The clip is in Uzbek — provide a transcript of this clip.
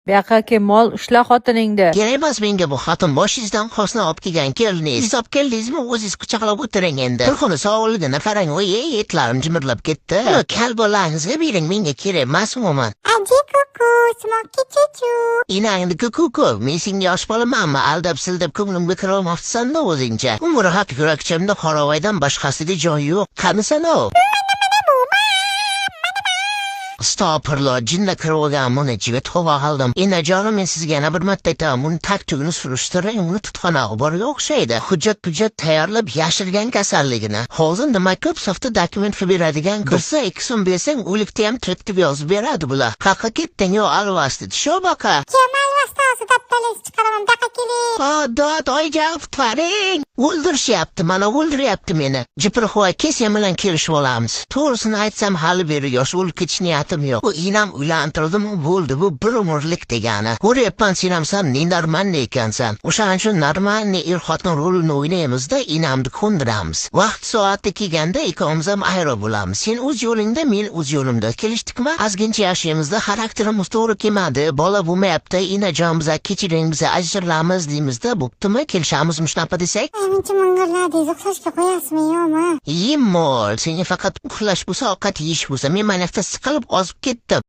buyoqqa mol ushla xotiningni. Kerak emas menga bu xotin boshingizdan qosni olib kelgan keldingiz. Siz olib keldingizmi, o'zingiz quchoqlab o'tiring endi. Bir xona sog'ligini qarang, voy etlarim jimirlab ketdi. Kal bolangizga bering, menga kerak emas umuman. Aji kuku, smoky chuchu. Inangni kuku, men senga yosh bolamanmi? Aldab-sildab ko'nglimga kirolmoqchisan-da o'zingcha. Umr haq yurakchimda qoravoydan boshqasiga joy yo'q. Qanisan-o? Stopirlar, jinna kirib olgan buni ichiga tova qildim. Enajonim, men sizga yana bir marta aytaman, buni tag-tugini surishtiring, uni tutxonaga borga o'xshaydi. Hujjat tayyorlab yashirgan kasalligini. Hozir nima ko'p safta dokument qilib beradigan birsa 2 so'm bersang, o'likda ham turtib yozib beradi bular. Qaqa ketding yo alvasti, shu baqa. Kemal vastasi taptalis chiqaraman, daqa keling. Dod, oyjab faring. O'ldirishyapti, mana o'ldiryapti meni. Jipirxo'y kesam bilan kelishib olamiz. To'g'risini aytsam, hali beri yosh o'lib ketish niyatim yo'q. Bu inam uylantirdimi bo'ldi, bu bir umrlik degani. Ko'ryapman, sen ham normal ekansan. O'shaning uchun normal er-xotin rolini o'ynaymiz-da, inamni ko'ndiramiz. Vaqt soati kelganda ikkovimiz ham ayro bo'lamiz. Sen o'z yo'lingda, men o'z yo'limda. Kelishdikmi? Azgincha yashaymizda xarakterimiz to'g'ri kelmadi. Bola bo'lmayapti, inajonimiz kechiring, biz ajralamiz deymizda, bo'ptimi? Kelishamizmi shunaqa desak? Menimcha ming'irladingiz, uxlashga qo'yasizmi yo'qmi? Yemmol, senga faqat uxlash bo'lsa, ovqat yeyish bo'lsa, men mana siqilib ozib ketdim.